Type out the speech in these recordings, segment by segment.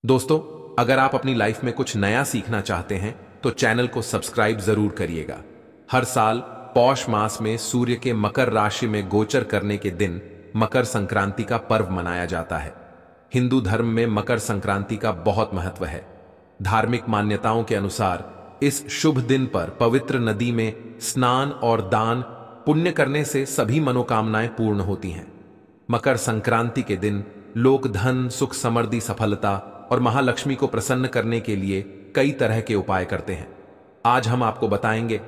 दोस्तों, अगर आप अपनी लाइफ में कुछ नया सीखना चाहते हैं तो चैनल को सब्सक्राइब जरूर करिएगा। हर साल पौष मास में सूर्य के मकर राशि में गोचर करने के दिन मकर संक्रांति का पर्व मनाया जाता है। हिंदू धर्म में मकर संक्रांति का बहुत महत्व है। धार्मिक मान्यताओं के अनुसार इस शुभ दिन पर पवित्र नदी में स्नान और दान पुण्य करने से सभी मनोकामनाएं पूर्ण होती हैं। मकर संक्रांति के दिन लोग धन, सुख, समृद्धि, सफलता और महालक्ष्मी को प्रसन्न करने के लिए कई तरह के उपाय करते हैं। आज हम आपको बताएंगे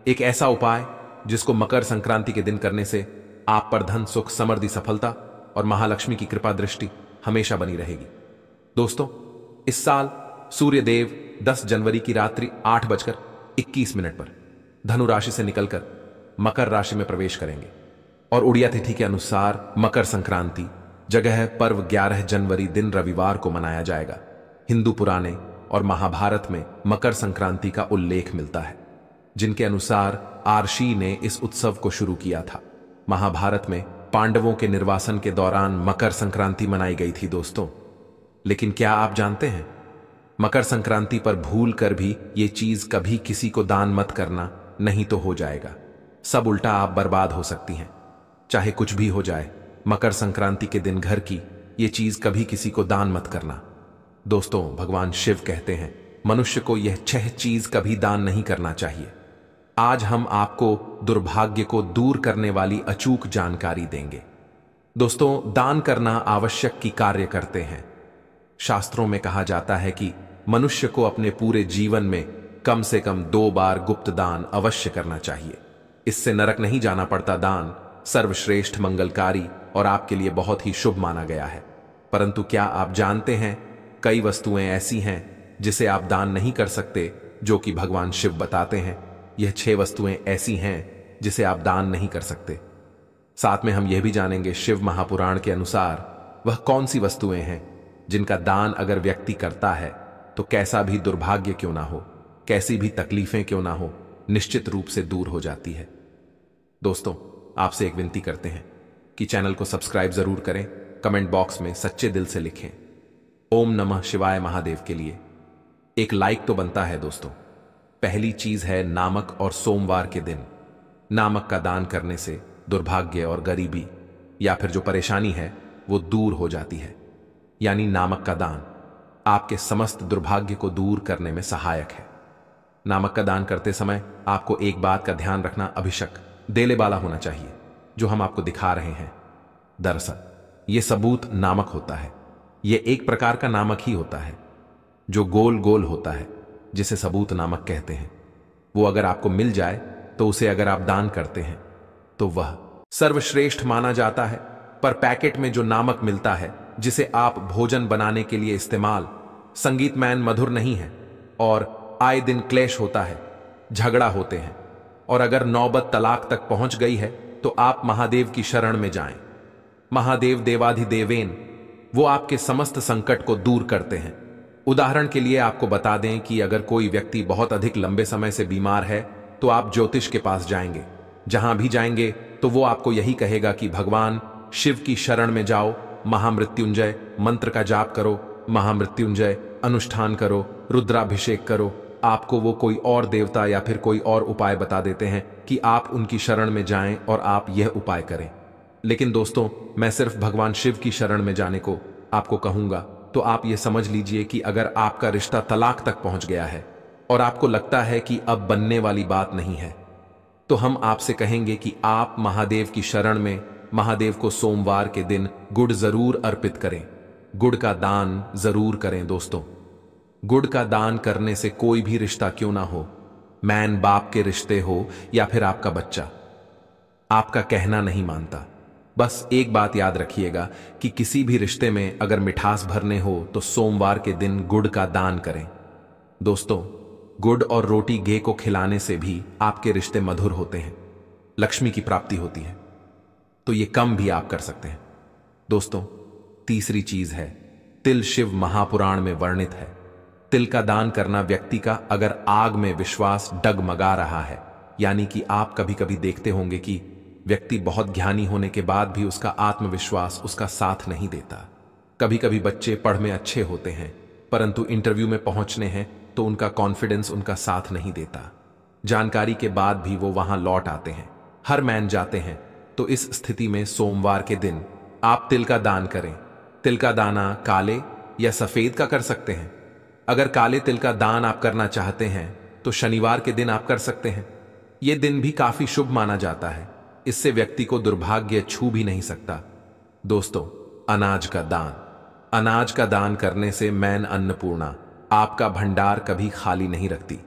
एक ऐसा उपाय जिसको मकर संक्रांति के दिन करने से आप पर धन, सुख, समृद्धि, सफलता और महालक्ष्मी की कृपा दृष्टि हमेशा बनी रहेगी। दोस्तों, इस साल सूर्य देव 10 जनवरी की रात्रि 8:21 पर धनु राशि से निकलकर मकर राशि में प्रवेश करेंगे और उड़िया तिथि के अनुसार मकर संक्रांति जगह पर्व 11 जनवरी दिन रविवार को मनाया जाएगा। हिंदू पुराने और महाभारत में मकर संक्रांति का उल्लेख मिलता है, जिनके अनुसार आर्षी ने इस उत्सव को शुरू किया था। महाभारत में पांडवों के निर्वासन के दौरान मकर संक्रांति मनाई गई थी दोस्तों। लेकिन क्या आप जानते हैं, मकर संक्रांति पर भूल कर भी ये चीज कभी किसी को दान मत करना, नहीं तो हो जाएगा सब उल्टा, आप बर्बाद हो सकती हैं। चाहे कुछ भी हो जाए, मकर संक्रांति के दिन घर की ये चीज कभी किसी को दान मत करना। दोस्तों, भगवान शिव कहते हैं मनुष्य को यह 6 चीज कभी दान नहीं करना चाहिए। आज हम आपको दुर्भाग्य को दूर करने वाली अचूक जानकारी देंगे। दोस्तों, दान करना आवश्यक की कार्य करते हैं। शास्त्रों में कहा जाता है कि मनुष्य को अपने पूरे जीवन में कम से कम 2 बार गुप्त दान अवश्य करना चाहिए। इससे नरक नहीं जाना पड़ता। दान सर्वश्रेष्ठ, मंगलकारी और आपके लिए बहुत ही शुभ माना गया है। परंतु क्या आप जानते हैं, कई वस्तुएं ऐसी हैं जिसे आप दान नहीं कर सकते, जो कि भगवान शिव बताते हैं। यह 6 वस्तुएं ऐसी हैं जिसे आप दान नहीं कर सकते। साथ में हम यह भी जानेंगे शिव महापुराण के अनुसार वह कौन सी वस्तुएं हैं जिनका दान अगर व्यक्ति करता है तो कैसा भी दुर्भाग्य क्यों ना हो, कैसी भी तकलीफें क्यों ना हो, निश्चित रूप से दूर हो जाती है। दोस्तों, आपसे एक विनती करते हैं कि चैनल को सब्सक्राइब जरूर करें। कमेंट बॉक्स में सच्चे दिल से लिखें ओम नमः शिवाय महादेव के लिए। एक लाइक तो बनता है दोस्तों। पहली चीज है नामक और सोमवार के दिन नामक का दान करने से दुर्भाग्य और गरीबी या फिर जो परेशानी है वो दूर हो जाती है। यानी नामक का दान आपके समस्त दुर्भाग्य को दूर करने में सहायक है। नामक का दान करते समय आपको एक बात का ध्यान रखना, अभिषेक देले वाला होना चाहिए, जो हम आपको दिखा रहे हैं। दरअसल यह सबूत नामक होता है। यह एक प्रकार का नामक ही होता है जो गोल गोल होता है, जिसे सबूत नामक कहते हैं। वो अगर आपको मिल जाए तो उसे अगर आप दान करते हैं तो वह सर्वश्रेष्ठ माना जाता है। पर पैकेट में जो नामक मिलता है, जिसे आप भोजन बनाने के लिए इस्तेमाल, संगीतमैन मधुर नहीं है और आए दिन क्लेश होता है, झगड़ा होते हैं और अगर नौबत तलाक तक पहुंच गई है तो आप महादेव की शरण में जाएं। महादेव देवाधिदेवेन, वो आपके समस्त संकट को दूर करते हैं। उदाहरण के लिए आपको बता दें कि अगर कोई व्यक्ति बहुत अधिक लंबे समय से बीमार है तो आप ज्योतिष के पास जाएंगे। जहां भी जाएंगे तो वो आपको यही कहेगा कि भगवान शिव की शरण में जाओ, महामृत्युंजय मंत्र का जाप करो, महामृत्युंजय अनुष्ठान करो, रुद्राभिषेक करो। आपको वो कोई और देवता या फिर कोई और उपाय बता देते हैं कि आप उनकी शरण में जाएं और आप यह उपाय करें। लेकिन दोस्तों, मैं सिर्फ भगवान शिव की शरण में जाने को आपको कहूंगा। तो आप ये समझ लीजिए कि अगर आपका रिश्ता तलाक तक पहुंच गया है और आपको लगता है कि अब बनने वाली बात नहीं है, तो हम आपसे कहेंगे कि आप महादेव की शरण में महादेव को सोमवार के दिन गुड़ जरूर अर्पित करें। गुड़ का दान जरूर करें दोस्तों। गुड़ का दान करने से कोई भी रिश्ता क्यों ना हो, मैन बाप के रिश्ते हो या फिर आपका बच्चा, आपका कहना नहीं मानता। बस एक बात याद रखिएगा कि किसी भी रिश्ते में अगर मिठास भरने हो तो सोमवार के दिन गुड़ का दान करें। दोस्तों, गुड़ और रोटी घी को खिलाने से भी आपके रिश्ते मधुर होते हैं, लक्ष्मी की प्राप्ति होती है। तो ये कम भी आप कर सकते हैं। दोस्तों, तीसरी चीज है तिल। शिव महापुराण में वर्णित है तिल का दान करना व्यक्ति का अगर आग में विश्वास डगमगा रहा है, यानी कि आप कभी कभी देखते होंगे कि व्यक्ति बहुत ज्ञानी होने के बाद भी उसका आत्मविश्वास उसका साथ नहीं देता। कभी कभी बच्चे पढ़ में अच्छे होते हैं परंतु इंटरव्यू में पहुंचने हैं तो उनका कॉन्फिडेंस उनका साथ नहीं देता। जानकारी के बाद भी वो वहां लौट आते हैं, हर मैन जाते हैं। तो इस स्थिति में सोमवार के दिन आप तिल का दान करें। तिल का दाना काले या सफेद का कर सकते हैं। अगर काले तिल का दान आप करना चाहते हैं तो शनिवार के दिन आप कर सकते हैं। यह दिन भी काफी शुभ माना जाता है। इससे व्यक्ति को दुर्भाग्य छू भी नहीं सकता। दोस्तों, अनाज का दान। अनाज का दान करने से मैन अन्नपूर्णा आपका भंडार कभी खाली नहीं रखती।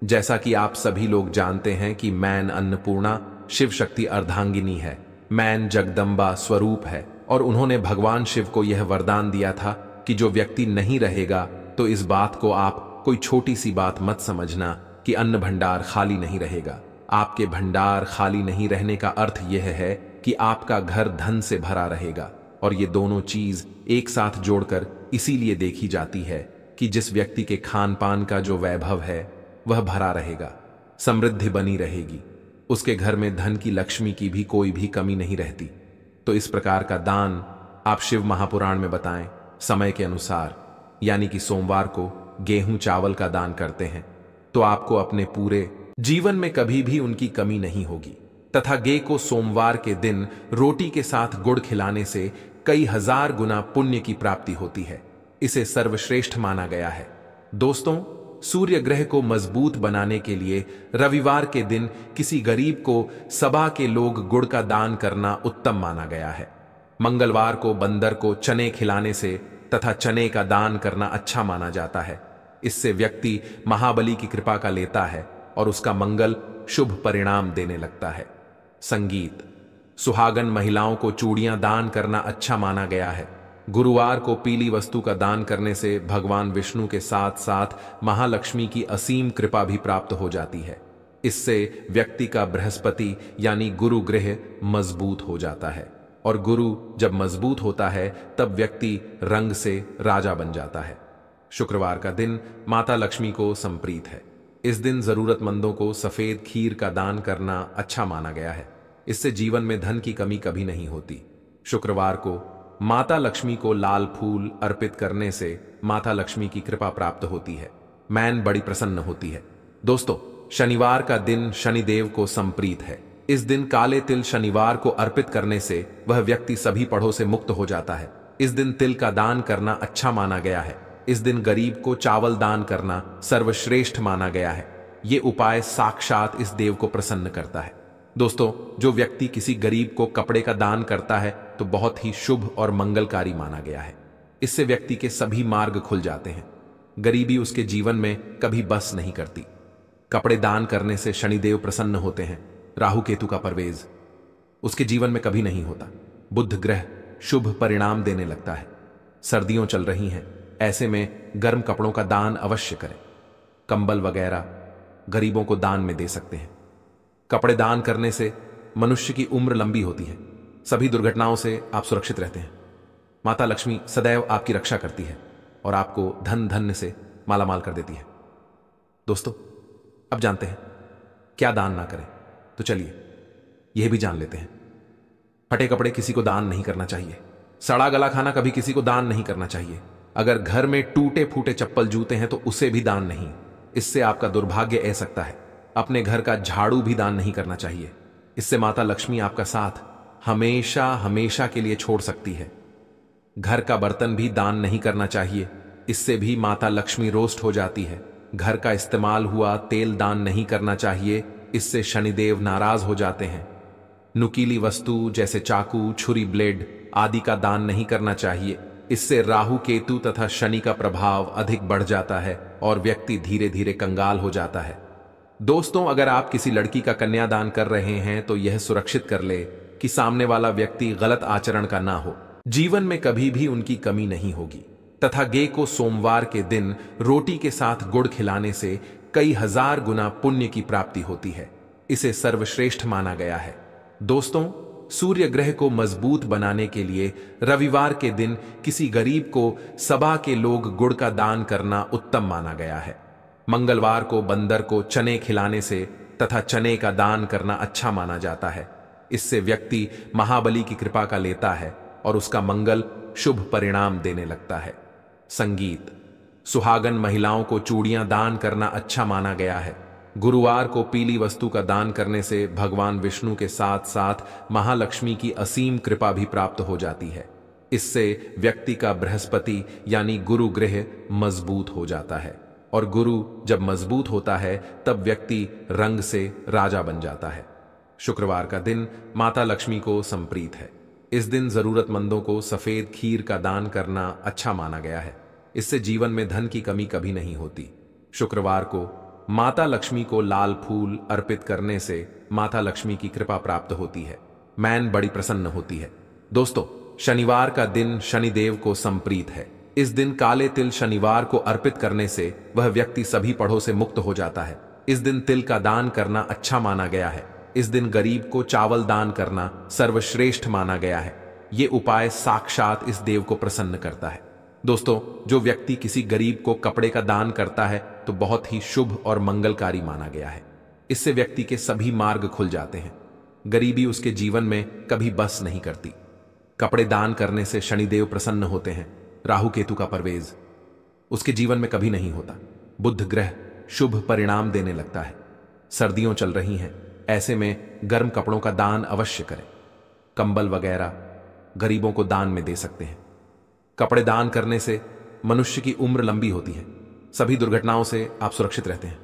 जैसा कि आप सभी लोग जानते हैं कि मैन अन्नपूर्णा शिव शक्ति अर्धांगिनी है। मैन जगदम्बा स्वरूप है और उन्होंने भगवान शिव को यह वरदान दिया था कि जो व्यक्ति नहीं रहेगा तो इस बात को आप कोई छोटी सी बात मत समझना कि अन्न भंडार खाली नहीं रहेगा। आपके भंडार खाली नहीं रहने का अर्थ यह है कि आपका घर धन से भरा रहेगा। और ये दोनों चीज एक साथ जोड़कर इसीलिए देखी जाती है कि जिस व्यक्ति के खान पान का जो वैभव है वह भरा रहेगा, समृद्धि बनी रहेगी, उसके घर में धन की लक्ष्मी की भी कोई भी कमी नहीं रहती। तो इस प्रकार का दान आप शिव महापुराण में बताएं समय के अनुसार, यानी कि सोमवार को गेहूं चावल का दान करते हैं तो आपको अपने पूरे जीवन में कभी भी उनकी कमी नहीं होगी। तथा गाय को सोमवार के दिन रोटी के साथ गुड़ खिलाने से कई हजार गुना पुण्य की प्राप्ति होती है। इसे सर्वश्रेष्ठ माना गया है। दोस्तों, सूर्य ग्रह को मजबूत बनाने के लिए रविवार के दिन किसी गरीब को सभा के लोग गुड़ का दान करना उत्तम माना गया है। मंगलवार को बंदर को चने खिलाने से तथा चने का दान करना अच्छा माना जाता है। इससे व्यक्ति महाबली की कृपा का लेता है और उसका मंगल शुभ परिणाम देने लगता है। संगीत। सुहागन महिलाओं को चूड़ियां दान करना अच्छा माना गया है। गुरुवार को पीली वस्तु का दान करने से भगवान विष्णु के साथ साथ महालक्ष्मी की असीम कृपा भी प्राप्त हो जाती है। इससे व्यक्ति का बृहस्पति यानी गुरु ग्रह मजबूत हो जाता है और गुरु जब मजबूत होता है तब व्यक्ति रंग से राजा बन जाता है। शुक्रवार का दिन माता लक्ष्मी को संप्रीत है। इस दिन जरूरतमंदों को सफेद खीर का दान करना अच्छा माना गया है। इससे जीवन में धन की कमी कभी नहीं होती। शुक्रवार को माता लक्ष्मी को लाल फूल अर्पित करने से माता लक्ष्मी की कृपा प्राप्त होती है। मैन बड़ी प्रसन्न होती है। दोस्तों, शनिवार का दिन शनिदेव को संप्रीत है। इस दिन काले तिल शनिवार को अर्पित करने से वह व्यक्ति सभी पढ़ों से मुक्त हो जाता है। इस दिन तिल का दान करना अच्छा माना गया है। इस दिन गरीब को चावल दान करना सर्वश्रेष्ठ माना गया है। ये उपाय साक्षात इस देव को प्रसन्न करता है। दोस्तों, जो व्यक्ति किसी गरीब को कपड़े का दान करता है तो बहुत ही शुभ और मंगलकारी माना गया है। इससे व्यक्ति के सभी मार्ग खुल जाते हैं। गरीबी उसके जीवन में कभी बस नहीं करती। कपड़े दान करने से शनिदेव प्रसन्न होते हैं। राहु केतु का परवेज उसके जीवन में कभी नहीं होता। बुध ग्रह शुभ परिणाम देने लगता है। सर्दियों चल रही हैं, ऐसे में गर्म कपड़ों का दान अवश्य करें। कंबल वगैरह गरीबों को दान में दे सकते हैं। कपड़े दान करने से मनुष्य की उम्र लंबी होती है। सभी दुर्घटनाओं से आप सुरक्षित रहते हैं। माता लक्ष्मी सदैव आपकी रक्षा करती है और आपको धन धन्य से मालामाल कर देती है। दोस्तों, अब जानते हैं क्या दान ना करें, तो चलिए यह भी जान लेते हैं। फटे कपड़े किसी को दान नहीं करना चाहिए। सड़ा गला खाना कभी किसी को दान नहीं करना चाहिए। अगर घर में टूटे फूटे चप्पल जूते हैं तो उसे भी दान नहीं। इससे आपका दुर्भाग्य आ सकता है। अपने घर का झाड़ू भी दान नहीं करना चाहिए। इससे माता लक्ष्मी आपका साथ हमेशा हमेशा के लिए छोड़ सकती है। घर का बर्तन भी दान नहीं करना चाहिए। इससे भी माता लक्ष्मी रोस्ट हो जाती है। घर का इस्तेमाल हुआ तेल दान नहीं करना चाहिए। इससे शनिदेव नाराज हो जाते हैं। नुकीली वस्तु जैसे चाकू, छुरी, ब्लेड आदि का दान नहीं करना चाहिए। इससे राहु केतु तथा शनि का प्रभाव अधिक बढ़ जाता है और व्यक्ति धीरे धीरे कंगाल हो जाता है। दोस्तों, अगर आप किसी लड़की का कन्यादान कर रहे हैं तो यह सुरक्षित कर ले कि सामने वाला व्यक्ति गलत आचरण का ना हो। जीवन में कभी भी उनकी कमी नहीं होगी। तथा गाय को सोमवार के दिन रोटी के साथ गुड़ खिलाने से कई हजार गुना पुण्य की प्राप्ति होती है। इसे सर्वश्रेष्ठ माना गया है। दोस्तों, सूर्य ग्रह को मजबूत बनाने के लिए रविवार के दिन किसी गरीब को सभा के लोग गुड़ का दान करना उत्तम माना गया है। मंगलवार को बंदर को चने खिलाने से तथा चने का दान करना अच्छा माना जाता है। इससे व्यक्ति महाबली की कृपा का लेता है और उसका मंगल शुभ परिणाम देने लगता है। संगीत। सुहागन महिलाओं को चूड़ियां दान करना अच्छा माना गया है। गुरुवार को पीली वस्तु का दान करने से भगवान विष्णु के साथ साथ महालक्ष्मी की असीम कृपा भी प्राप्त हो जाती है। इससे व्यक्ति का बृहस्पति यानी गुरु ग्रह मजबूत हो जाता है, और गुरु जब मजबूत होता है तब व्यक्ति रंग से राजा बन जाता है। शुक्रवार का दिन माता लक्ष्मी को समप्रीत है। इस दिन जरूरतमंदों को सफेद खीर का दान करना अच्छा माना गया है। इससे जीवन में धन की कमी कभी नहीं होती। शुक्रवार को माता लक्ष्मी को लाल फूल अर्पित करने से माता लक्ष्मी की कृपा प्राप्त होती है। मैन बड़ी प्रसन्न होती है। दोस्तों, शनिवार का दिन शनिदेव को समप्रीत है। इस दिन काले तिल शनिवार को अर्पित करने से वह व्यक्ति सभी पढ़ों से मुक्त हो जाता है। इस दिन तिल का दान करना अच्छा माना गया है। इस दिन गरीब को चावल दान करना सर्वश्रेष्ठ माना गया है। ये उपाय साक्षात इस देव को प्रसन्न करता है। दोस्तों, जो व्यक्ति किसी गरीब को कपड़े का दान करता है तो बहुत ही शुभ और मंगलकारी माना गया है। इससे व्यक्ति के सभी मार्ग खुल जाते हैं। गरीबी उसके जीवन में कभी बस नहीं करती। कपड़े दान करने से शनिदेव प्रसन्न होते हैं। राहु केतु का परवेज उसके जीवन में कभी नहीं होता। बुध ग्रह शुभ परिणाम देने लगता है। सर्दियों चल रही हैं, ऐसे में गर्म कपड़ों का दान अवश्य करें। कंबल वगैरह गरीबों को दान में दे सकते हैं। कपड़े दान करने से मनुष्य की उम्र लंबी होती है। सभी दुर्घटनाओं से आप सुरक्षित रहते हैं।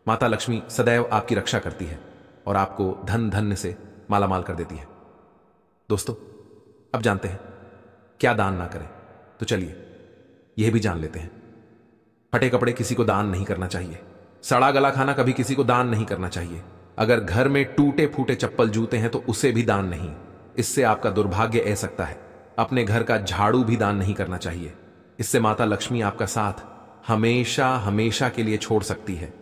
माता लक्ष्मी सदैव आपकी रक्षा करती है और आपको धन धन्य से मालामाल कर देती है। दोस्तों, अब जानते हैं क्या दान ना करें, तो चलिए यह भी जान लेते हैं। फटे कपड़े किसी को दान नहीं करना चाहिए। सड़ा गला खाना कभी किसी को दान नहीं करना चाहिए। अगर घर में टूटे फूटे चप्पल जूते हैं तो उसे भी दान नहीं। इससे आपका दुर्भाग्य आ सकता है। अपने घर का झाड़ू भी दान नहीं करना चाहिए। इससे माता लक्ष्मी आपका साथ हमेशा हमेशा के लिए छोड़ सकती है।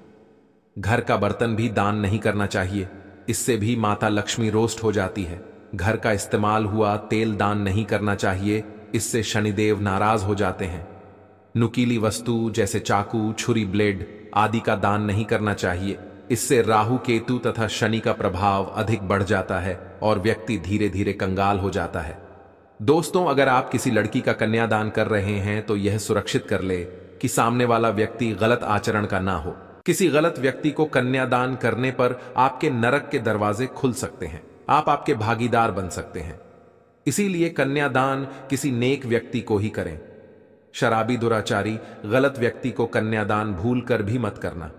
घर का बर्तन भी दान नहीं करना चाहिए। इससे भी माता लक्ष्मी रोस्ट हो जाती है। घर का इस्तेमाल हुआ तेल दान नहीं करना चाहिए। इससे शनिदेव नाराज हो जाते हैं। नुकीली वस्तु जैसे चाकू, छुरी, ब्लेड आदि का दान नहीं करना चाहिए। इससे राहु केतु तथा शनि का प्रभाव अधिक बढ़ जाता है और व्यक्ति धीरे धीरे कंगाल हो जाता है। दोस्तों, अगर आप किसी लड़की का कन्यादान कर रहे हैं तो यह सुरक्षित कर ले कि सामने वाला व्यक्ति गलत आचरण का ना हो। किसी गलत व्यक्ति को कन्यादान करने पर आपके नरक के दरवाजे खुल सकते हैं। आप आपके भागीदार बन सकते हैं। इसीलिए कन्यादान किसी नेक व्यक्ति को ही करें। शराबी, दुराचारी, गलत व्यक्ति को कन्यादान भूल कर भी मत करना।